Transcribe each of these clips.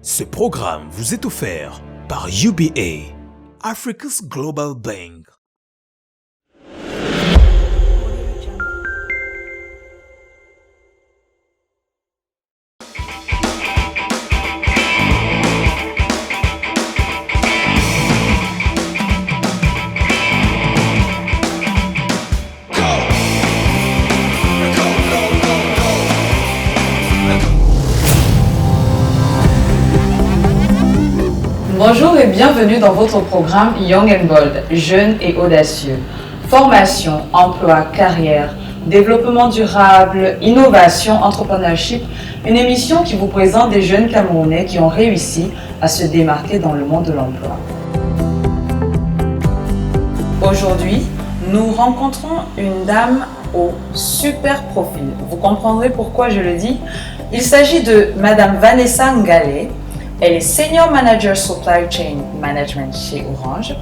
Ce programme vous est offert par UBA, Africa's Global Bank. Bonjour et bienvenue dans votre programme Young and Bold, Jeunes et Audacieux. Formation, emploi, carrière, développement durable, innovation, entrepreneurship, une émission qui vous présente des jeunes Camerounais qui ont réussi à se démarquer dans le monde de l'emploi. Aujourd'hui, nous rencontrons une dame au super profil. Vous comprendrez pourquoi je le dis. Il s'agit de Madame Vanessa Ngalé. Elle est Senior Manager Supply Chain Management chez Orange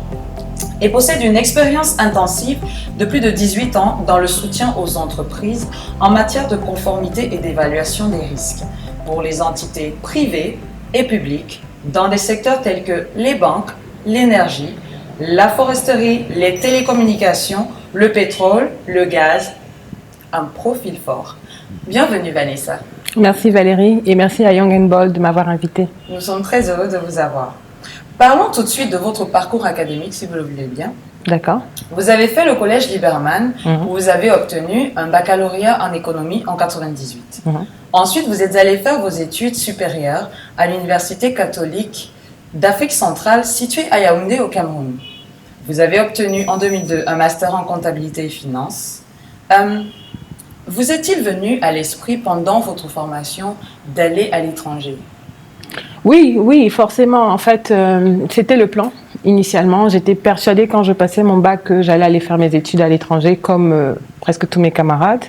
et possède une expérience intensive de plus de 18 ans dans le soutien aux entreprises en matière de conformité et d'évaluation des risques pour les entités privées et publiques dans des secteurs tels que les banques, l'énergie, la foresterie, les télécommunications, le pétrole, le gaz. Un profil fort. Bienvenue Vanessa. Merci Valérie et merci à Young and Bold de m'avoir invitée. Nous sommes très heureux de vous avoir. Parlons tout de suite de votre parcours académique, si vous le voulez bien. D'accord. Vous avez fait le collège Liberman, où vous avez obtenu un baccalauréat en économie en 98. Ensuite, vous êtes allé faire vos études supérieures à l'Université catholique d'Afrique centrale, située à Yaoundé, au Cameroun. Vous avez obtenu en 2002 un master en comptabilité et finance. Vous est-il venu à l'esprit pendant votre formation d'aller à l'étranger? Oui, forcément. En fait, c'était le plan. Initialement, j'étais persuadée quand je passais mon bac que j'allais aller faire mes études à l'étranger comme presque tous mes camarades.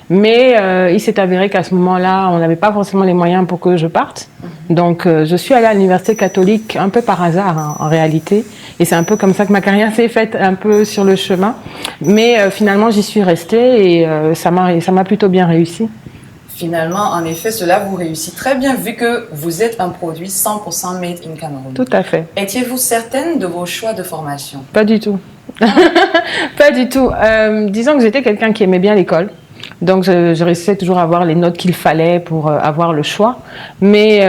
Mais il s'est avéré qu'à ce moment-là, on n'avait pas forcément les moyens pour que je parte. Donc, je suis allée à l'Université catholique un peu par hasard en réalité. Et c'est un peu comme ça que ma carrière s'est faite un peu sur le chemin. Mais finalement, j'y suis restée et ça m'a plutôt bien réussi. Finalement, en effet, cela vous réussit très bien vu que vous êtes un produit 100% made in Cameroun. Tout à fait. Étiez-vous certaine de vos choix de formation? Pas du tout. Pas du tout. Disons que j'étais quelqu'un qui aimait bien l'école. Donc, je réussissais toujours à avoir les notes qu'il fallait pour avoir le choix. Mais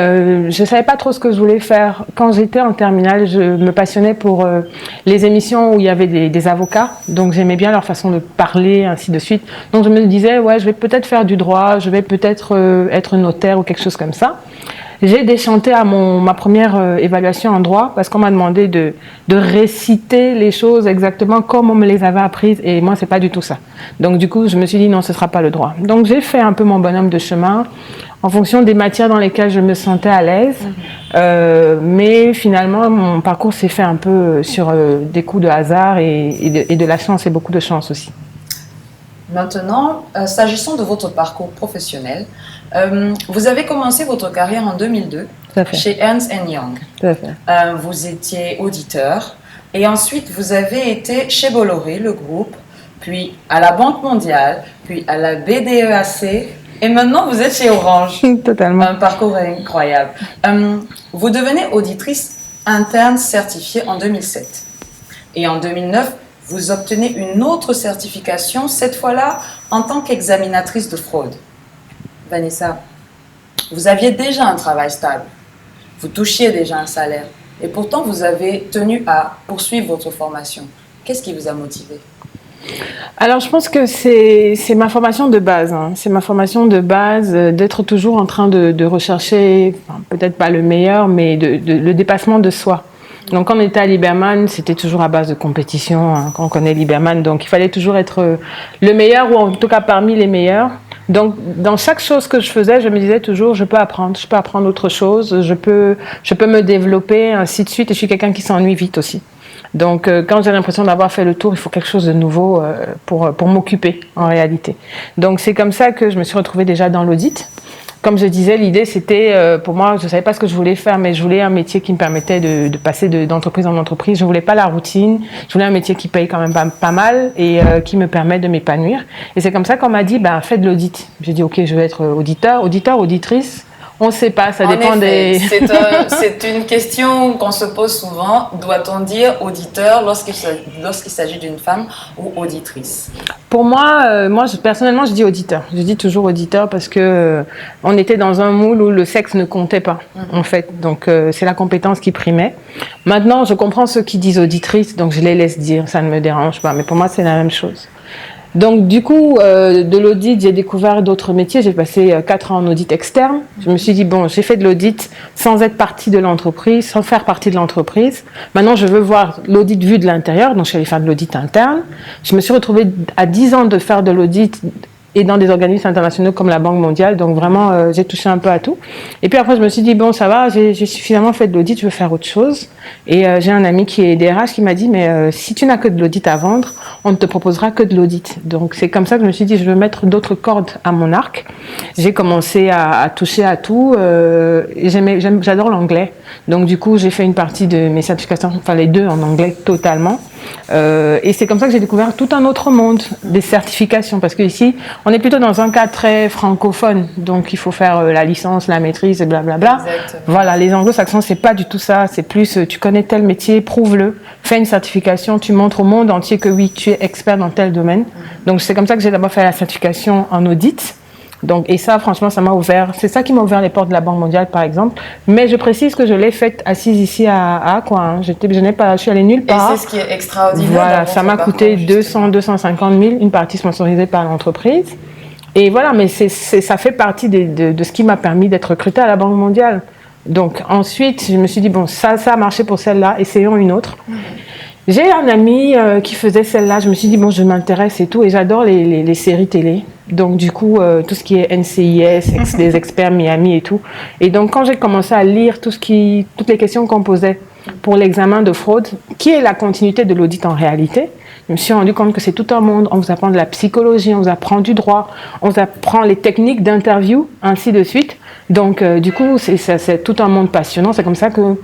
je ne savais pas trop ce que je voulais faire. Quand j'étais en terminale, je me passionnais pour les émissions où il y avait des avocats. Donc, j'aimais bien leur façon de parler, ainsi de suite. Donc, je me disais, ouais, je vais peut-être faire du droit, je vais peut-être être notaire ou quelque chose comme ça. J'ai déchanté à ma première évaluation en droit parce qu'on m'a demandé de réciter les choses exactement comme on me les avait apprises et moi, c'est pas du tout ça. Donc, du coup, je me suis dit non, ce sera pas le droit. Donc, j'ai fait un peu mon bonhomme de chemin en fonction des matières dans lesquelles je me sentais à l'aise. Mais finalement, mon parcours s'est fait un peu sur des coups de hasard et de la chance et beaucoup de chance aussi. Maintenant, s'agissant de votre parcours professionnel, vous avez commencé votre carrière en 2002 chez Ernst & Young. Tout à fait. Vous étiez auditeur et ensuite vous avez été chez Bolloré, le groupe, puis à la Banque mondiale, puis à la BDEAC et maintenant vous êtes chez Orange. Totalement. Un parcours incroyable. Vous devenez auditrice interne certifiée en 2007 et en 2009, vous obtenez une autre certification, cette fois-là en tant qu'examinatrice de fraude. Vanessa, vous aviez déjà un travail stable, vous touchiez déjà un salaire, et pourtant vous avez tenu à poursuivre votre formation. Qu'est-ce qui vous a motivé? Alors, je pense que c'est ma formation de base. C'est ma formation de base d'être toujours en train de rechercher, peut-être pas le meilleur, mais le dépassement de soi. Donc, quand on était à Liberman, c'était toujours à base de compétition, quand on connaît Liberman. Donc, il fallait toujours être le meilleur ou en tout cas parmi les meilleurs. Donc, dans chaque chose que je faisais, je me disais toujours, je peux apprendre autre chose, je peux me développer, ainsi de suite. Et je suis quelqu'un qui s'ennuie vite aussi. Donc, quand j'ai l'impression d'avoir fait le tour, il faut quelque chose de nouveau pour m'occuper en réalité. Donc, c'est comme ça que je me suis retrouvée déjà dans l'audit. Comme je disais, l'idée c'était, pour moi, je ne savais pas ce que je voulais faire, mais je voulais un métier qui me permettait de passer d'entreprise en entreprise. Je ne voulais pas la routine, je voulais un métier qui paye quand même pas mal et qui me permet de m'épanouir. Et c'est comme ça qu'on m'a dit, fais de l'audit. J'ai dit, ok, je vais être auditrice. On ne sait pas, ça En dépend effet, des... c'est une question qu'on se pose souvent. Doit-on dire auditeur lorsqu'il s'agit d'une femme ou auditrice? Pour moi, personnellement, je dis auditeur. Je dis toujours auditeur parce que on était dans un moule où le sexe ne comptait pas, en fait. Donc, c'est la compétence qui primait. Maintenant, je comprends ceux qui disent auditrice, donc je les laisse dire. Ça ne me dérange pas. Mais pour moi, c'est la même chose. Donc, du coup, de l'audit, j'ai découvert d'autres métiers. J'ai passé 4 ans en audit externe. Je me suis dit, bon, j'ai fait de l'audit sans être partie de l'entreprise, sans faire partie de l'entreprise. Maintenant, je veux voir l'audit vu de l'intérieur. Donc, je suis allée faire de l'audit interne. Je me suis retrouvée à 10 ans de faire de l'audit et dans des organismes internationaux comme la Banque mondiale. Donc, vraiment, j'ai touché un peu à tout. Et puis après, je me suis dit, bon, ça va, j'ai suffisamment fait de l'audit, je veux faire autre chose. Et j'ai un ami qui est DRH qui m'a dit, mais si tu n'as que de l'audit à vendre, on ne te proposera que de l'audit. Donc, c'est comme ça que je me suis dit, je veux mettre d'autres cordes à mon arc. J'ai commencé à toucher à tout. Et j'adore l'anglais. Donc, du coup, j'ai fait une partie de mes certifications, enfin les deux en anglais totalement. Et c'est comme ça que j'ai découvert tout un autre monde des certifications. Parce qu'ici, on est plutôt dans un cas très francophone. Donc, il faut faire la licence, la maîtrise et blablabla. Voilà, les anglo-saxons, c'est pas du tout ça. C'est plus, tu connais tel métier, prouve-le. Fais une certification, tu montres au monde entier que oui, tu es expert dans tel domaine. Donc, c'est comme ça que j'ai d'abord fait la certification en audit. Donc, et ça, franchement, ça m'a ouvert. C'est ça qui m'a ouvert les portes de la Banque mondiale, par exemple. Mais je précise que je l'ai faite assise ici à quoi. Hein. Je suis allée nulle part. Et c'est ce qui est extraordinaire. Voilà, ça m'a coûté 250 000, une partie sponsorisée par l'entreprise. Et voilà, mais ça fait partie de ce qui m'a permis d'être recrutée à la Banque mondiale. Donc, ensuite, je me suis dit, bon, ça a marché pour celle-là, essayons une autre. J'ai un ami qui faisait celle-là, je me suis dit, bon, je m'intéresse et tout, et j'adore les séries télé. Donc, du coup, tout ce qui est NCIS, des experts Miami et tout. Et donc, quand j'ai commencé à lire toutes les questions qu'on posait pour l'examen de fraude, qui est la continuité de l'audit en réalité, je me suis rendu compte que c'est tout un monde. On vous apprend de la psychologie, on vous apprend du droit, on vous apprend les techniques d'interview, ainsi de suite. Donc, du coup, c'est tout un monde passionnant. C'est comme ça que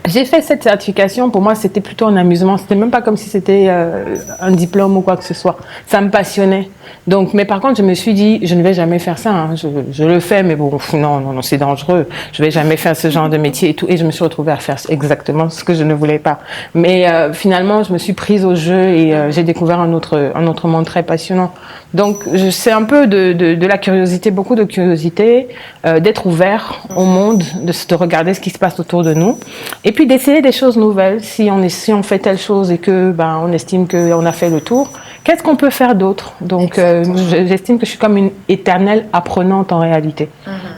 j'ai fait cette certification. Pour moi, c'était plutôt un amusement. C'était même pas comme si c'était un diplôme ou quoi que ce soit. Ça me passionnait. Donc, mais par contre, je me suis dit, je ne vais jamais faire ça. Hein. Je le fais, mais bon, non, c'est dangereux. Je vais jamais faire ce genre de métier et tout. Et je me suis retrouvée à faire exactement ce que je ne voulais pas. Mais finalement, je me suis prise au jeu et j'ai découvert un autre monde très passionnant. Donc, c'est un peu de la curiosité, beaucoup de curiosité, d'être ouvert au monde, de regarder ce qui se passe autour de nous. Et puis d'essayer des choses nouvelles. Si on fait telle chose et que on estime qu'on a fait le tour, qu'est-ce qu'on peut faire d'autre? Donc j'estime que je suis comme une éternelle apprenante en réalité.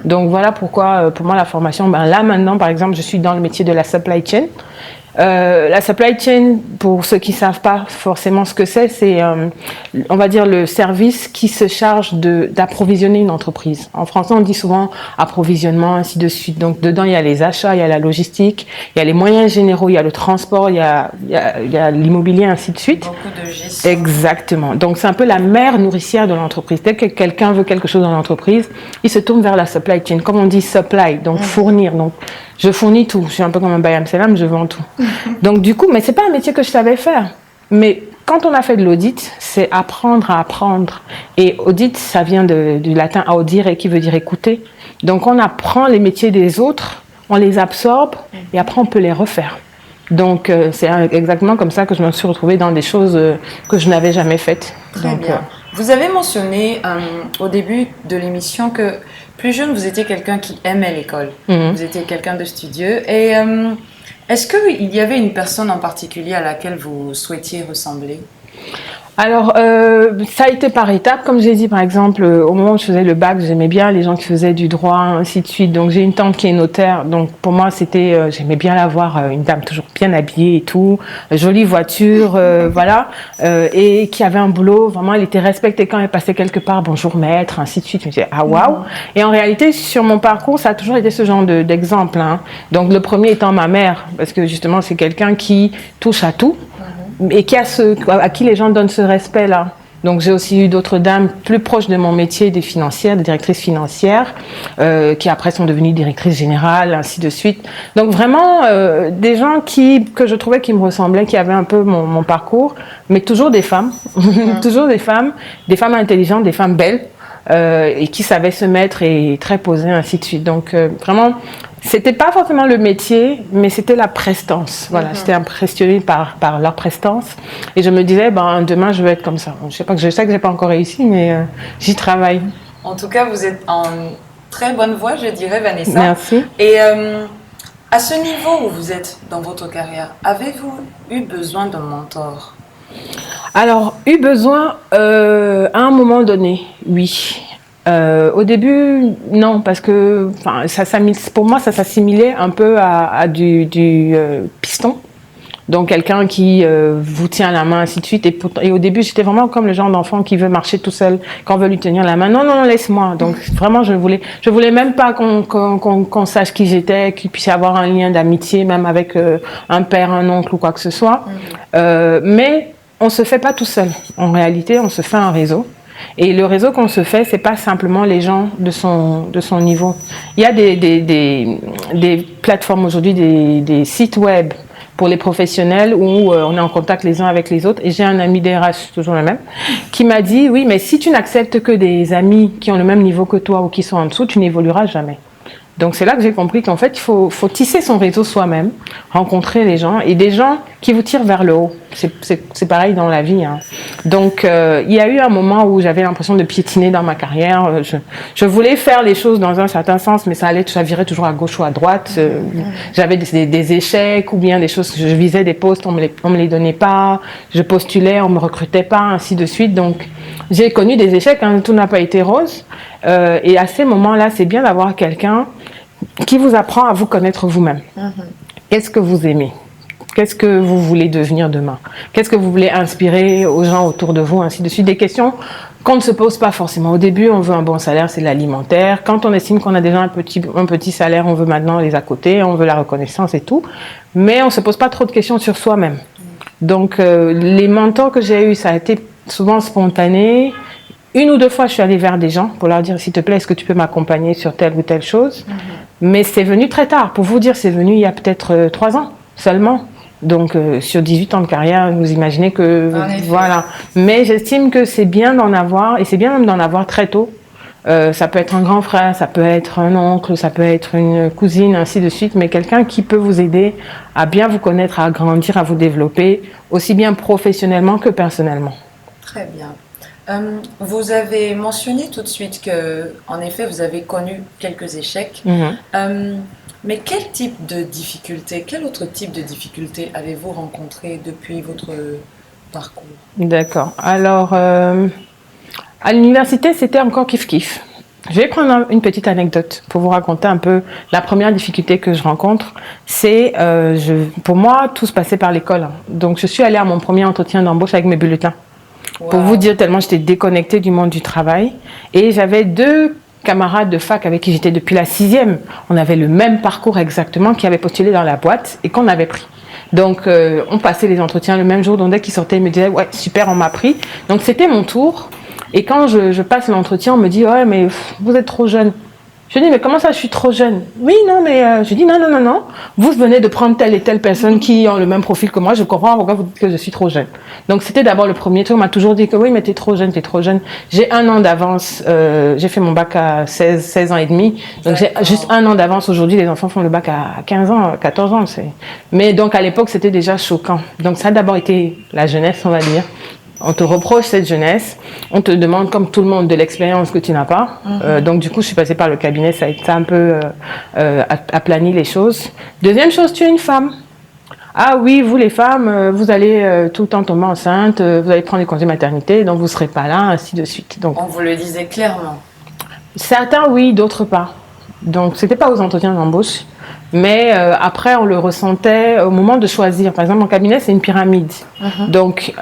Donc voilà pourquoi pour moi la formation, là maintenant par exemple je suis dans le métier de la supply chain. La supply chain, pour ceux qui ne savent pas forcément ce que c'est on va dire le service qui se charge d'approvisionner une entreprise. En français, on dit souvent approvisionnement, ainsi de suite. Donc, dedans, il y a les achats, il y a la logistique, il y a les moyens généraux, il y a le transport, il y a l'immobilier, ainsi de suite. Beaucoup de gestion. Exactement. Donc, c'est un peu la mère nourricière de l'entreprise. Dès que quelqu'un veut quelque chose dans l'entreprise, il se tourne vers la supply chain. Comme on dit supply, donc fournir. Donc, je fournis tout. Je suis un peu comme un Bayam Selam, je vends tout. Donc, du coup, mais c'est pas un métier que je savais faire. Mais quand on a fait de l'audit, c'est apprendre à apprendre. Et audit, ça vient du latin audire, qui veut dire écouter. Donc, on apprend les métiers des autres, on les absorbe et après, on peut les refaire. Donc, c'est exactement comme ça que je me suis retrouvée dans des choses que je n'avais jamais faites. Très bien. Vous avez mentionné au début de l'émission que plus jeune, vous étiez quelqu'un qui aimait l'école. Vous étiez quelqu'un de studieux. Et est-ce qu'il y avait une personne en particulier à laquelle vous souhaitiez ressembler? Alors, ça a été par étapes. Comme j'ai dit, par exemple, au moment où je faisais le bac, j'aimais bien les gens qui faisaient du droit, ainsi de suite. Donc, j'ai une tante qui est notaire. Donc, pour moi, c'était, j'aimais bien la voir, une dame toujours bien habillée et tout, jolie voiture, voilà, et qui avait un boulot. Vraiment, elle était respectée quand elle passait quelque part. Bonjour maître, ainsi de suite. Je me disais, ah waouh. Et en réalité, sur mon parcours, ça a toujours été ce genre d'exemple. Hein. Donc, le premier étant ma mère, parce que justement, c'est quelqu'un qui touche à tout. Et à qui les gens donnent ce respect-là. Donc j'ai aussi eu d'autres dames plus proches de mon métier, des financières, des directrices financières, qui après sont devenues directrices générales, ainsi de suite. Donc vraiment des gens que je trouvais qui me ressemblaient, qui avaient un peu mon parcours, mais toujours des femmes, toujours des femmes intelligentes, des femmes belles. et qui savait se mettre et très posée, ainsi de suite. Donc vraiment, c'était pas forcément le métier, mais c'était la prestance. Voilà, j'étais impressionnée par leur prestance et je me disais, ben demain je vais être comme ça. Je sais que j'ai pas encore réussi, mais j'y travaille. En tout cas, vous êtes en très bonne voie, je dirais, Vanessa. Merci. Et à ce niveau où vous êtes dans votre carrière, avez-vous eu besoin d'un mentor? Alors, eu besoin à un moment donné, oui. Au début, non, parce que pour moi, ça s'assimilait un peu à du piston. Donc, quelqu'un qui vous tient la main, ainsi de suite. Et au début, j'étais vraiment comme le genre d'enfant qui veut marcher tout seul quand on veut lui tenir la main. Non, non, laisse-moi. Donc, vraiment, je voulais même pas qu'on sache qui j'étais, qu'il puisse y avoir un lien d'amitié, même avec un père, un oncle ou quoi que ce soit. Mais on se fait pas tout seul. En réalité, on se fait un réseau. Et le réseau qu'on se fait, c'est pas simplement les gens de son niveau. Il y a des plateformes aujourd'hui, des sites web pour les professionnels où on est en contact les uns avec les autres. Et j'ai un ami DRH, toujours le même, qui m'a dit, oui, mais si tu n'acceptes que des amis qui ont le même niveau que toi ou qui sont en dessous, tu n'évolueras jamais. Donc c'est là que j'ai compris qu'en fait, il faut tisser son réseau soi-même, rencontrer les gens et des gens qui vous tirent vers le haut. C'est pareil dans la vie, hein. Donc il y a eu un moment où j'avais l'impression de piétiner dans ma carrière. Je voulais faire les choses dans un certain sens, mais ça virait toujours à gauche ou à droite. J'avais des échecs ou bien des choses que je visais des postes, on me les donnait pas. Je postulais, on me recrutait pas, ainsi de suite. Donc j'ai connu des échecs, hein, tout n'a pas été rose. Et à ces moments-là, c'est bien d'avoir quelqu'un qui vous apprend à vous connaître vous-même. Qu'est-ce que vous aimez? Qu'est-ce que vous voulez devenir demain? Qu'est-ce que vous voulez inspirer aux gens autour de vous, ainsi de suite? Des questions qu'on ne se pose pas forcément. Au début, on veut un bon salaire, c'est l'alimentaire. Quand on estime qu'on a déjà un petit salaire, on veut maintenant les à côté, on veut la reconnaissance et tout. Mais on ne se pose pas trop de questions sur soi-même. Donc, les mentors que j'ai eus, ça a été souvent spontané. Une ou deux fois, je suis allée vers des gens pour leur dire, s'il te plaît, est-ce que tu peux m'accompagner sur telle ou telle chose? Mais c'est venu très tard. Pour vous dire, c'est venu il y a peut-être 3 ans seulement. Donc, sur 18 ans de carrière, vous imaginez que... Voilà. Mais j'estime que c'est bien d'en avoir, et c'est bien même d'en avoir très tôt. Ça peut être un grand frère, ça peut être un oncle, ça peut être une cousine, ainsi de suite, mais quelqu'un qui peut vous aider à bien vous connaître, à grandir, à vous développer, aussi bien professionnellement que personnellement. Très bien. Vous avez mentionné tout de suite que, en effet, vous avez connu quelques échecs. Mais quel type de difficultés, quel autre type de difficultés avez-vous rencontré depuis votre parcours? D'accord. Alors, à l'université, c'était encore kiff-kiff. Je vais prendre une petite anecdote pour vous raconter un peu la première difficulté que je rencontre. C'est, pour moi, tout se passait par l'école. Donc, je suis allée à mon premier entretien d'embauche avec mes bulletins. Wow. Pour vous dire, tellement j'étais déconnectée du monde du travail. Et j'avais 2 camarades de fac avec qui j'étais depuis la 6e. On avait le même parcours exactement, qui avaient postulé dans la boîte et qu'on avait pris. Donc, on passait les entretiens le même jour. Donc, dès qu'ils sortaient, ils me disaient, ouais, super, on m'a pris. Donc, c'était mon tour. Et quand je passe l'entretien, on me dit, ouais, mais vous êtes trop jeune. Je dis, mais comment ça, je suis trop jeune? Oui, non, mais je dis, non. Vous venez de prendre telle et telle personne qui ont le même profil que moi. Je comprends pourquoi vous dites que je suis trop jeune. Donc, c'était d'abord le premier truc. On m'a toujours dit que oui, mais t'es trop jeune. J'ai 1 an d'avance. J'ai fait mon bac à 16 ans et demi. Donc, j'ai juste 1 an d'avance. Aujourd'hui, les enfants font le bac à 15 ans, 14 ans. Mais donc, à l'époque, c'était déjà choquant. Donc, ça a d'abord été la jeunesse, on va dire. On te reproche cette jeunesse, on te demande comme tout le monde de l'expérience que tu n'as pas. Donc du coup, je suis passée par le cabinet, ça a un peu aplani les choses. Deuxième chose, tu es une femme. Ah oui, vous les femmes, vous allez tout le temps tomber enceinte, vous allez prendre des congés maternité, donc vous ne serez pas là, ainsi de suite. Donc, on vous le disait clairement. Certains oui, d'autres pas. Donc c'était pas aux entretiens d'embauche. Mais après, on le ressentait au moment de choisir. Par exemple, mon cabinet, c'est une pyramide. Donc,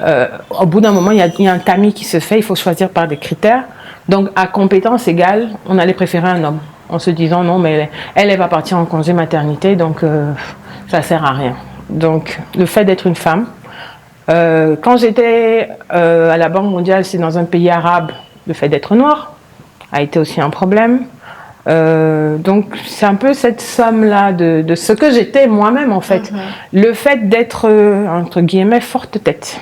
au bout d'un moment, il y a un tamis qui se fait. Il faut choisir par des critères. Donc, à compétence égale, on allait préférer un homme. En se disant, non, mais elle va partir en congé maternité, donc ça sert à rien. Donc, le fait d'être une femme. Quand j'étais à la Banque mondiale, c'est dans un pays arabe, le fait d'être noir a été aussi un problème. Donc c'est un peu cette somme-là de ce que j'étais moi-même en fait. Le fait d'être, entre guillemets, forte tête.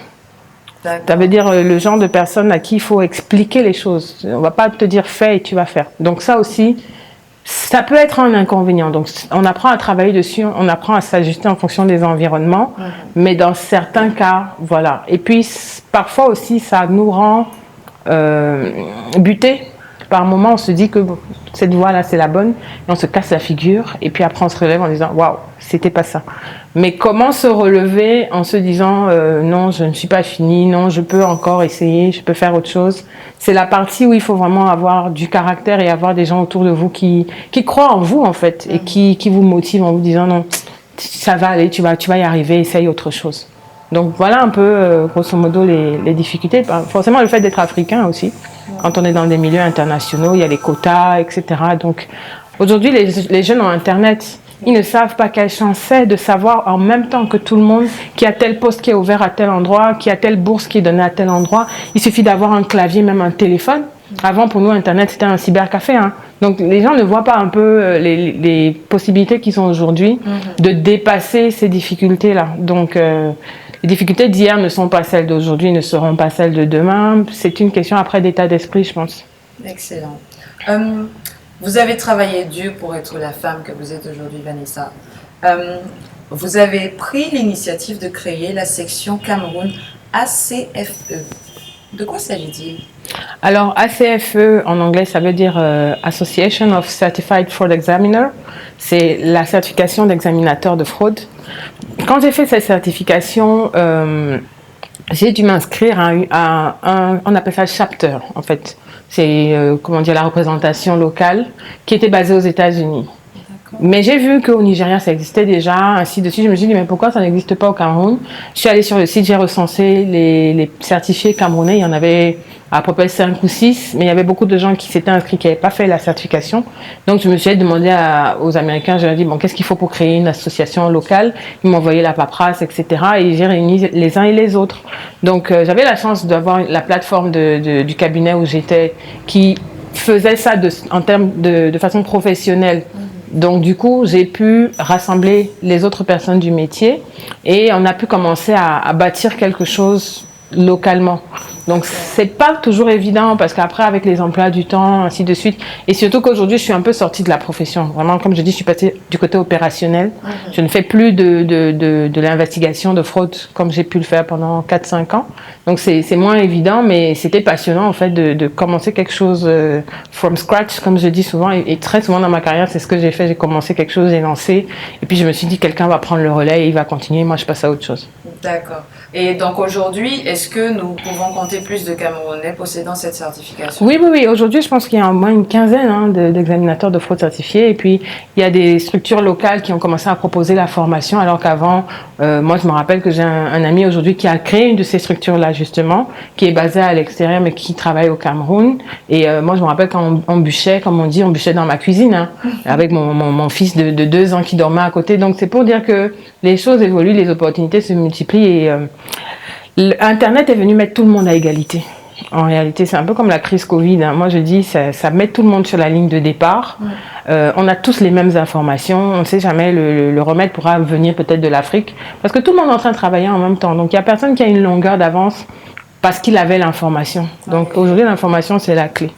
Ça veut dire le genre de personne à qui il faut expliquer les choses. On va pas te dire fais et tu vas faire. Donc ça aussi, ça peut être un inconvénient. Donc on apprend à travailler dessus, on apprend à s'ajuster en fonction des environnements, mais dans certains cas, voilà. Et puis parfois aussi, ça nous rend butés. Par moment, on se dit que bon, cette voie-là, c'est la bonne, et on se casse la figure, et puis après, on se relève en disant waouh, c'était pas ça. Mais comment se relever en se disant non, je ne suis pas fini, non, je peux encore essayer, je peux faire autre chose. C'est la partie où il faut vraiment avoir du caractère et avoir des gens autour de vous qui croient en vous, en fait, et qui vous motivent en vous disant non, ça va aller, tu vas y arriver, essaye autre chose. Donc voilà un peu, grosso modo, les difficultés. Forcément, le fait d'être africain aussi. Quand on est dans des milieux internationaux, il y a les quotas, etc. Donc aujourd'hui, les jeunes ont Internet. Ils ne savent pas quelle chance c'est de savoir en même temps que tout le monde qu'il y a tel poste qui est ouvert à tel endroit, qu'il y a telle bourse qui est donnée à tel endroit. Il suffit d'avoir un clavier, même un téléphone. Avant, pour nous, Internet, c'était un cybercafé. Hein. Donc les gens ne voient pas un peu les possibilités qui sont aujourd'hui de dépasser ces difficultés-là. Donc les difficultés d'hier ne sont pas celles d'aujourd'hui, ne seront pas celles de demain. C'est une question après d'état d'esprit, je pense. Excellent. Vous avez travaillé dur pour être la femme que vous êtes aujourd'hui, Vanessa. Vous avez pris l'initiative de créer la section Cameroun ACFE. De quoi s'agit-il? Alors, ACFE, en anglais, ça veut dire Association of Certified Fraud Examiner. C'est la certification d'examinateur de fraude. Quand j'ai fait cette certification, j'ai dû m'inscrire à on appelle ça chapter, en fait. C'est, la représentation locale qui était basée aux États-Unis. Mais j'ai vu qu'au Nigeria, ça existait déjà, ainsi de suite. Je me suis dit, mais pourquoi ça n'existe pas au Cameroun? Je suis allée sur le site, j'ai recensé les certifiés camerounais. Il y en avait à peu près 5 ou 6, mais il y avait beaucoup de gens qui s'étaient inscrits, qui n'avaient pas fait la certification. Donc, je me suis demandé aux Américains, je leur ai dit, bon, qu'est-ce qu'il faut pour créer une association locale? Ils m'ont envoyé la paperasse, etc. Et j'ai réuni les uns et les autres. Donc, j'avais la chance d'avoir la plateforme du cabinet où j'étais, qui faisait ça en termes de façon professionnelle. Donc du coup, j'ai pu rassembler les autres personnes du métier et on a pu commencer à bâtir quelque chose localement. Donc c'est pas toujours évident parce qu'après avec les emplois du temps, ainsi de suite, et surtout qu'aujourd'hui je suis un peu sortie de la profession. Vraiment, comme je dis, je suis passée du côté opérationnel. Je ne fais plus de l'investigation de fraude comme j'ai pu le faire pendant 4-5 ans. Donc c'est moins évident, mais c'était passionnant en fait de commencer quelque chose from scratch, comme je dis souvent, et très souvent dans ma carrière, c'est ce que j'ai fait. J'ai commencé quelque chose, j'ai lancé, et puis je me suis dit quelqu'un va prendre le relais et il va continuer. Moi, je passe à autre chose. D'accord. Et donc aujourd'hui, est-ce que nous pouvons compter plus de Camerounais possédant cette certification? Oui. Aujourd'hui, je pense qu'il y a au moins une quinzaine d'examinateurs de fraude certifiés. Et puis, il y a des structures locales qui ont commencé à proposer la formation, alors qu'avant, moi, je me rappelle que j'ai un ami aujourd'hui qui a créé une de ces structures-là, justement, qui est basée à l'extérieur, mais qui travaille au Cameroun. Et moi, je me rappelle quand on bûchait, comme on dit, on bûchait dans ma cuisine, avec mon fils de 2 ans qui dormait à côté. Donc, c'est pour dire que les choses évoluent, les opportunités se multiplient et Internet est venu mettre tout le monde à égalité. En réalité, c'est un peu comme la crise Covid. Moi, je dis, ça met tout le monde sur la ligne de départ. On a tous les mêmes informations. On ne sait jamais, le remède pourra venir peut-être de l'Afrique. Parce que tout le monde est en train de travailler en même temps. Donc, il n'y a personne qui a une longueur d'avance parce qu'il avait l'information. Donc, aujourd'hui, l'information, c'est la clé.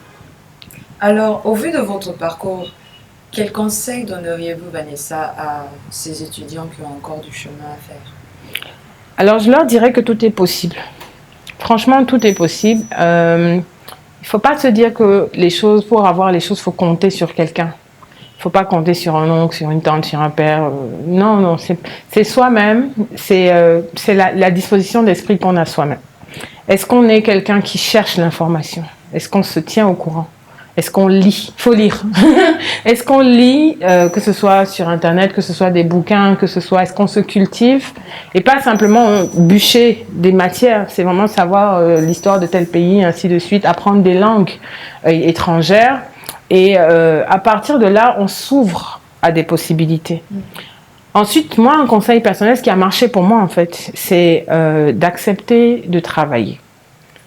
Alors, au vu de votre parcours, quel conseil donneriez-vous, Vanessa, à ces étudiants qui ont encore du chemin à faire? Alors, je leur dirais que tout est possible. Franchement, tout est possible. Il ne faut pas se dire que pour avoir les choses, il faut compter sur quelqu'un. Il ne faut pas compter sur un oncle, sur une tante, sur un père. Non, c'est soi-même. C'est la disposition d'esprit qu'on a soi-même. Est-ce qu'on est quelqu'un qui cherche l'information? Est-ce qu'on se tient au courant? Est-ce qu'on lit? Il faut lire. Est-ce qu'on lit, que ce soit sur Internet, que ce soit des bouquins, est-ce qu'on se cultive? Et pas simplement bûcher des matières, c'est vraiment savoir l'histoire de tel pays, ainsi de suite, apprendre des langues étrangères. Et à partir de là, on s'ouvre à des possibilités. Ensuite, moi, un conseil personnel, ce qui a marché pour moi, en fait, c'est d'accepter de travailler.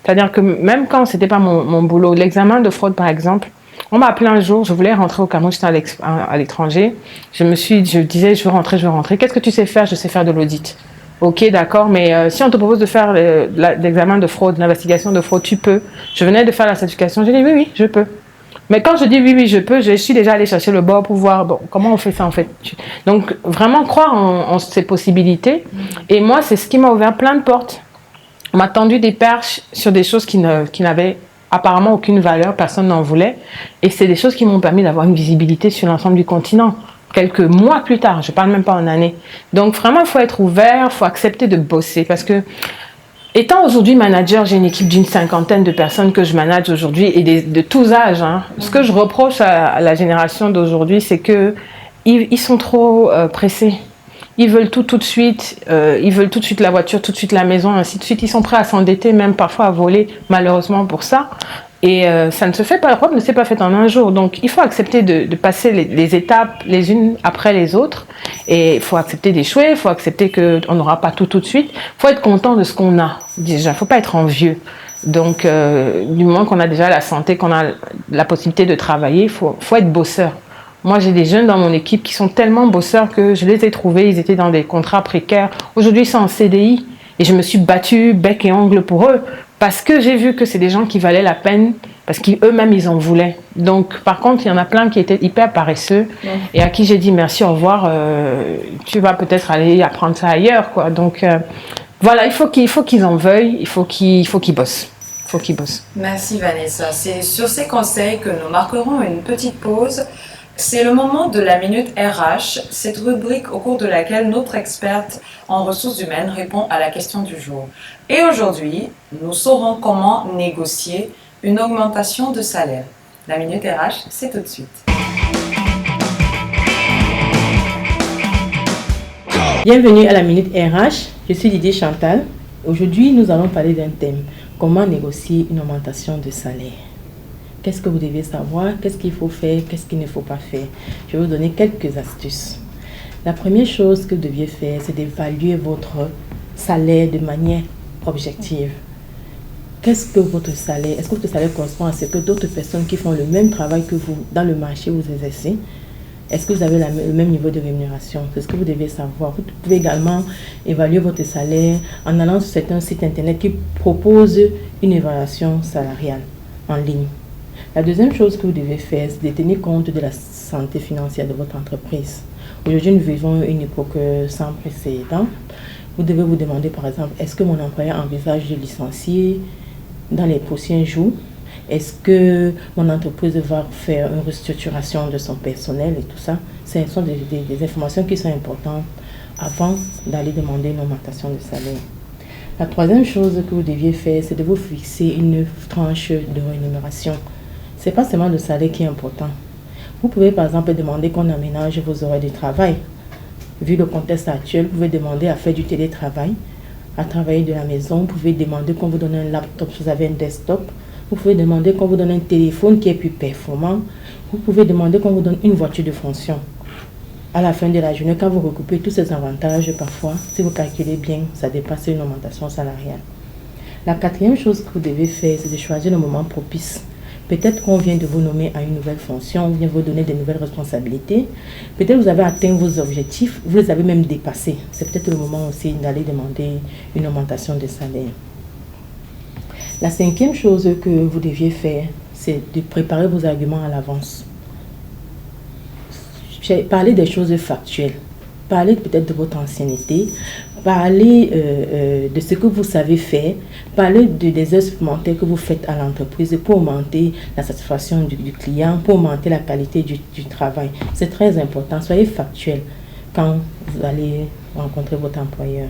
C'est-à-dire que même quand c'était pas mon boulot, l'examen de fraude par exemple, on m'a appelé un jour, je voulais rentrer au Cameroun, j'étais à l'étranger. Je disais, je veux rentrer. Qu'est-ce que tu sais faire? Je sais faire de l'audit. Ok, d'accord, mais si on te propose de faire l'examen de fraude, l'investigation de fraude, tu peux. Je venais de faire la certification, j'ai dit oui, oui, je peux. Mais quand je dis oui, oui, je peux, je suis déjà allée chercher le bord pour voir bon, comment on fait ça en fait. Donc, vraiment croire en ces possibilités. Et moi, c'est ce qui m'a ouvert plein de portes. On m'a tendu des perches sur des choses qui n'avaient apparemment aucune valeur, personne n'en voulait. Et c'est des choses qui m'ont permis d'avoir une visibilité sur l'ensemble du continent. Quelques mois plus tard, je ne parle même pas en années. Donc vraiment, il faut être ouvert, il faut accepter de bosser. Parce que, étant aujourd'hui manager, j'ai une équipe d'une 50aine de personnes que je manage aujourd'hui et de tous âges. Hein. Ce que je reproche à la génération d'aujourd'hui, c'est qu'ils sont trop pressés. Ils veulent tout de suite, ils veulent tout de suite la voiture, tout de suite la maison, ainsi de suite. Ils sont prêts à s'endetter, même parfois à voler, malheureusement pour ça. Et ça ne se fait pas, l'Europe ne s'est pas faite en un jour. Donc il faut accepter de passer les étapes les unes après les autres. Et il faut accepter d'échouer, il faut accepter qu'on n'aura pas tout de suite. Il faut être content de ce qu'on a déjà, il ne faut pas être envieux. Donc du moment qu'on a déjà la santé, qu'on a la possibilité de travailler, il faut être bosseur. Moi, j'ai des jeunes dans mon équipe qui sont tellement bosseurs que je les ai trouvés, ils étaient dans des contrats précaires. Aujourd'hui, ils sont en CDI et je me suis battue bec et ongle pour eux parce que j'ai vu que c'est des gens qui valaient la peine parce qu'eux-mêmes, ils en voulaient. Donc, par contre, il y en a plein qui étaient hyper paresseux et à qui j'ai dit merci, au revoir, tu vas peut-être aller apprendre ça ailleurs, quoi. Donc, voilà, il faut qu'ils en veuillent, il faut qu'ils bossent. Faut qu'ils bossent. Merci Vanessa. C'est sur ces conseils que nous marquerons une petite pause. C'est le moment de la Minute RH, cette rubrique au cours de laquelle notre experte en ressources humaines répond à la question du jour. Et aujourd'hui, nous saurons comment négocier une augmentation de salaire. La Minute RH, c'est tout de suite. Bienvenue à la Minute RH, je suis Didier Chantal. Aujourd'hui, nous allons parler d'un thème, comment négocier une augmentation de salaire. Qu'est-ce que vous devez savoir? Qu'est-ce qu'il faut faire? Qu'est-ce qu'il ne faut pas faire? Je vais vous donner quelques astuces. La première chose que vous deviez faire, c'est d'évaluer votre salaire de manière objective. Qu'est-ce que votre salaire? Est-ce que votre salaire correspond à ce que d'autres personnes qui font le même travail que vous dans le marché vous exercez? Est-ce que vous avez le même niveau de rémunération? C'est ce que vous devez savoir. Vous pouvez également évaluer votre salaire en allant sur certains sites internet qui proposent une évaluation salariale en ligne. La deuxième chose que vous devez faire, c'est de tenir compte de la santé financière de votre entreprise. Aujourd'hui, nous vivons une époque sans précédent. Vous devez vous demander, par exemple, est-ce que mon employeur envisage de licencier dans les prochains jours? Est-ce que mon entreprise va faire une restructuration de son personnel et tout ça? Ce sont des informations qui sont importantes avant d'aller demander une augmentation de salaire. La troisième chose que vous deviez faire, c'est de vous fixer une tranche de rémunération. Ce n'est pas seulement le salaire qui est important. Vous pouvez par exemple demander qu'on aménage vos horaires de travail. Vu le contexte actuel, vous pouvez demander à faire du télétravail, à travailler de la maison. Vous pouvez demander qu'on vous donne un laptop si vous avez un desktop. Vous pouvez demander qu'on vous donne un téléphone qui est plus performant. Vous pouvez demander qu'on vous donne une voiture de fonction. À la fin de la journée, quand vous recoupez tous ces avantages, parfois, si vous calculez bien, ça dépasse une augmentation salariale. La quatrième chose que vous devez faire, c'est de choisir le moment propice. Peut-être qu'on vient de vous nommer à une nouvelle fonction, on vient vous donner de nouvelles responsabilités. Peut-être vous avez atteint vos objectifs, vous les avez même dépassés. C'est peut-être le moment aussi d'aller demander une augmentation de salaire. La cinquième chose que vous deviez faire, c'est de préparer vos arguments à l'avance. Parlez des choses factuelles. Parlez peut-être de votre ancienneté. Parlez de ce que vous savez faire. Parlez des heures supplémentaires que vous faites à l'entreprise pour augmenter la satisfaction du client, pour augmenter la qualité du travail. C'est très important. Soyez factuel quand vous allez rencontrer votre employeur.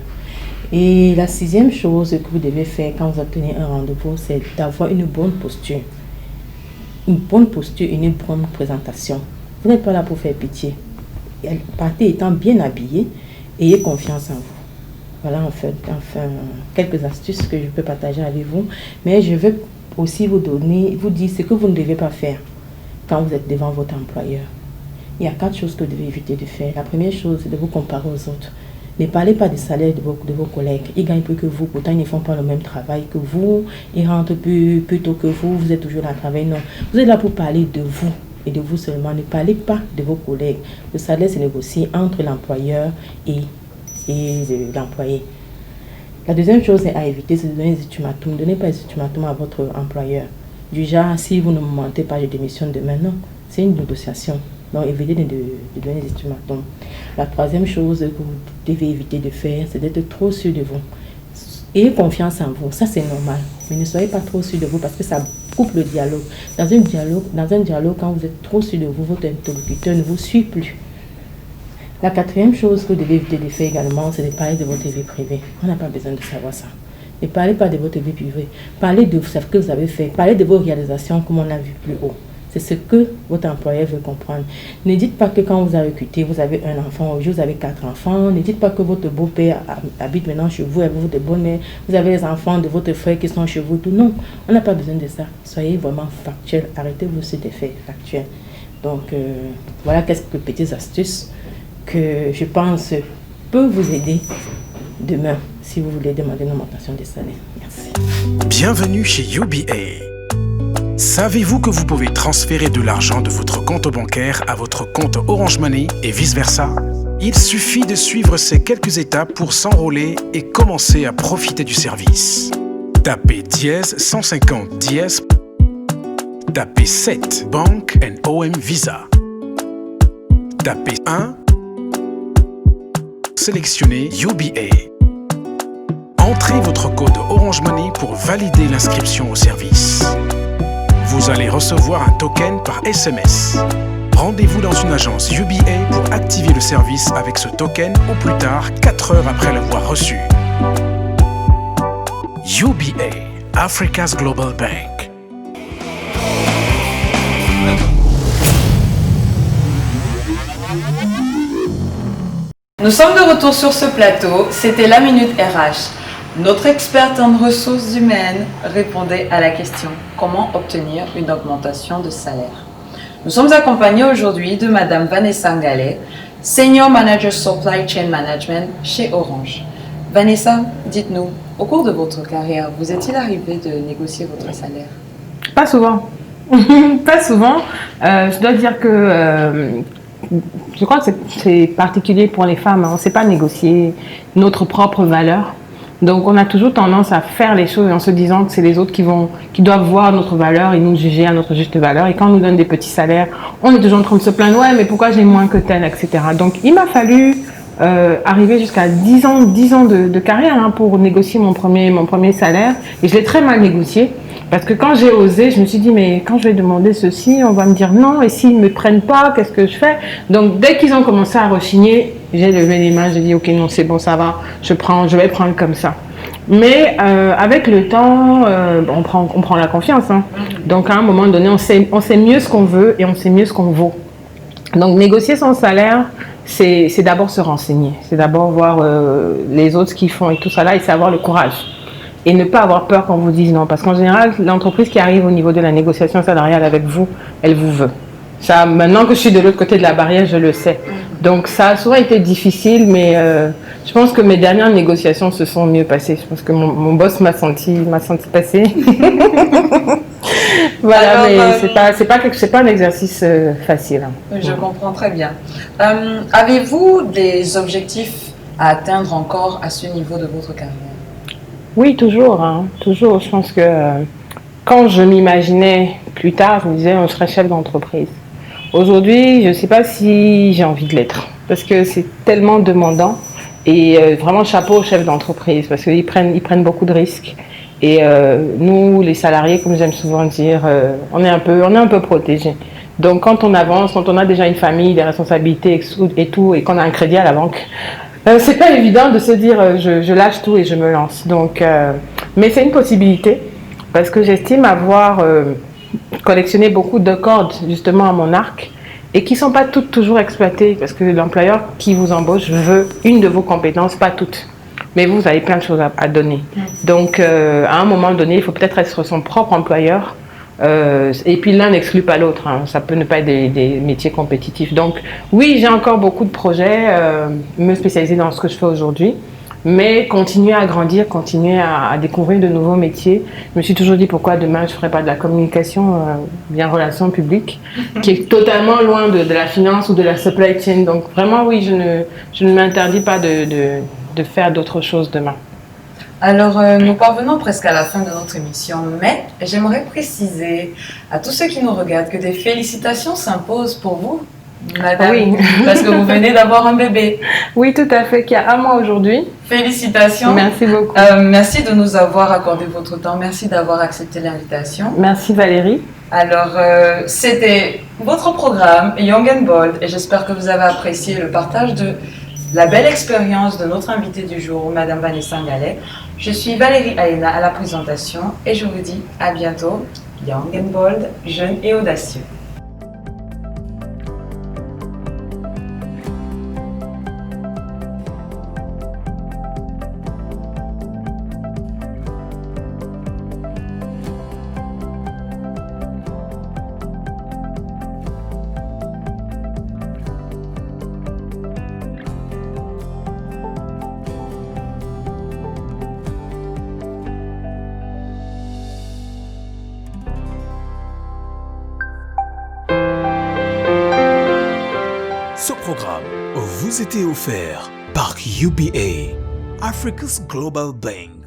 Et la sixième chose que vous devez faire quand vous obtenez un rendez-vous, c'est d'avoir une bonne posture. Une bonne posture, une bonne présentation. Vous n'êtes pas là pour faire pitié. Partez étant bien habillé, ayez confiance en vous. Voilà enfin quelques astuces que je peux partager avec vous. Mais je veux aussi vous dire ce que vous ne devez pas faire quand vous êtes devant votre employeur. Il y a 4 choses que vous devez éviter de faire. La première chose, c'est de vous comparer aux autres. Ne parlez pas du salaire de vos collègues. Ils gagnent plus que vous, pourtant ils ne font pas le même travail que vous. Ils rentrent plus tôt que vous, vous êtes toujours là à travailler. Non, vous êtes là pour parler de vous et de vous seulement. Ne parlez pas de vos collègues. Le salaire se négocie entre l'employeur et l'employé. La deuxième chose à éviter, c'est de donner des ultimatums. Ne donnez pas des ultimatums à votre employeur. Du genre, si vous ne me mentez pas, je démissionne demain. Non, c'est une négociation. Donc, évitez de donner des ultimatums. La troisième chose que vous devez éviter de faire, c'est d'être trop sûr de vous. Ayez confiance en vous, ça c'est normal. Mais ne soyez pas trop sûr de vous parce que ça coupe le dialogue. Dans un dialogue, quand vous êtes trop sûr de vous, votre interlocuteur ne vous suit plus. La quatrième chose que vous devez éviter de faire également, c'est de parler de votre vie privée. On n'a pas besoin de savoir ça. Ne parlez pas de votre vie privée. Parlez de ce que vous avez fait. Parlez de vos réalisations comme on a vu plus haut. C'est ce que votre employeur veut comprendre. Ne dites pas que quand vous avez recruté, vous avez un enfant, aujourd'hui vous avez 4 enfants. Ne dites pas que votre beau-père habite maintenant chez vous, avec votre bonne-mère, vous avez les enfants de votre frère qui sont chez vous. Tout. Non, on n'a pas besoin de ça. Soyez vraiment factuel. Arrêtez-vous ces effets factuels. Donc, voilà quelques petites astuces que je pense peut vous aider demain si vous voulez demander une augmentation de salaire. Merci. Bienvenue chez UBA. Savez-vous que vous pouvez transférer de l'argent de votre compte bancaire à votre compte Orange Money et vice-versa? Il suffit de suivre ces quelques étapes pour s'enrôler et commencer à profiter du service. Tapez dièse 150 dièse. Tapez 7 Bank and OM Visa. Tapez 1. Sélectionnez UBA. Entrez votre code Orange Money pour valider l'inscription au service. Vous allez recevoir un token par SMS. Rendez-vous dans une agence UBA pour activer le service avec ce token au plus tard 4 heures après l'avoir reçu. UBA, Africa's Global Bank. Nous sommes de retour sur ce plateau, c'était la Minute RH. Notre experte en ressources humaines répondait à la question « Comment obtenir une augmentation de salaire ?» Nous sommes accompagnés aujourd'hui de Madame Vanessa Ngalé, Senior Manager Supply Chain Management chez Orange. Vanessa, dites-nous, au cours de votre carrière, vous est-il arrivé de négocier votre salaire? Pas souvent. Pas souvent. Je dois dire que je crois que c'est particulier pour les femmes. On ne sait pas négocier notre propre valeur. Donc, on a toujours tendance à faire les choses en se disant que c'est les autres qui doivent voir notre valeur et nous juger à notre juste valeur. Et quand on nous donne des petits salaires, on est toujours en train de se plaindre, ouais, mais pourquoi j'ai moins que tel, etc. Donc, il m'a fallu arriver jusqu'à 10 ans de carrière pour négocier mon premier salaire. Et je l'ai très mal négocié. Parce que quand j'ai osé, je me suis dit, mais quand je vais demander ceci, on va me dire non, et s'ils ne me prennent pas, qu'est-ce que je fais? Donc, dès qu'ils ont commencé à rechigner, j'ai levé les mains, j'ai dit, ok, non, c'est bon, ça va, je vais prendre comme ça. Mais avec le temps, on prend la confiance. Donc, à un moment donné, on sait mieux ce qu'on veut et on sait mieux ce qu'on vaut. Donc, négocier son salaire, c'est d'abord se renseigner, c'est d'abord voir les autres ce qu'ils font et tout ça là, et c'est avoir le courage. Et ne pas avoir peur quand vous dise non. Parce qu'en général, l'entreprise qui arrive au niveau de la négociation salariale avec vous, elle vous veut. Ça, maintenant que je suis de l'autre côté de la barrière, je le sais. Donc ça a souvent été difficile, mais je pense que mes dernières négociations se sont mieux passées. Je pense que mon boss m'a senti passer. Voilà. Alors, mais c'est pas un exercice facile. Je comprends très bien. Avez-vous des objectifs à atteindre encore à ce niveau de votre carrière? Oui, toujours. Toujours. Je pense que quand je m'imaginais plus tard, je me disais, on serait chef d'entreprise. Aujourd'hui, je ne sais pas si j'ai envie de l'être. Parce que c'est tellement demandant. Et vraiment, chapeau aux chefs d'entreprise. Parce qu'ils prennent beaucoup de risques. Et nous, les salariés, comme j'aime souvent dire, on est un peu protégés. Donc, quand on avance, quand on a déjà une famille, des responsabilités et tout, et qu'on a un crédit à la banque, c'est pas évident de se dire je lâche tout et je me lance. Donc, mais c'est une possibilité parce que j'estime avoir collectionné beaucoup de cordes justement à mon arc et qui sont pas toutes toujours exploitées parce que l'employeur qui vous embauche veut une de vos compétences, pas toutes. Mais vous avez plein de choses à donner. Donc, à un moment donné, il faut peut-être être son propre employeur. Et puis l'un n'exclut pas l'autre. Ça peut ne pas être des métiers compétitifs. Donc oui, j'ai encore beaucoup de projets, me spécialiser dans ce que je fais aujourd'hui, mais continuer à grandir, continuer à découvrir de nouveaux métiers. Je me suis toujours dit pourquoi demain je ne ferais pas de la communication, bien relations publiques, qui est totalement loin de la finance ou de la supply chain. Donc vraiment oui, je ne m'interdis pas de faire d'autres choses demain. Alors, nous parvenons presque à la fin de notre émission, mais j'aimerais préciser à tous ceux qui nous regardent que des félicitations s'imposent pour vous, madame, Oui. parce que vous venez d'avoir un bébé. Oui, tout à fait, qui a 1 mois aujourd'hui. Félicitations. Merci beaucoup. Merci de nous avoir accordé votre temps. Merci d'avoir accepté l'invitation. Merci Valérie. Alors, c'était votre programme Young and Bold et j'espère que vous avez apprécié le partage de la belle expérience de notre invitée du jour, Madame Vanessa Ngalé. Je suis Valérie Aena à la présentation et je vous dis à bientôt. Young and Bold, jeune et audacieux. Ce programme vous était offert par UBA, Africa's Global Bank.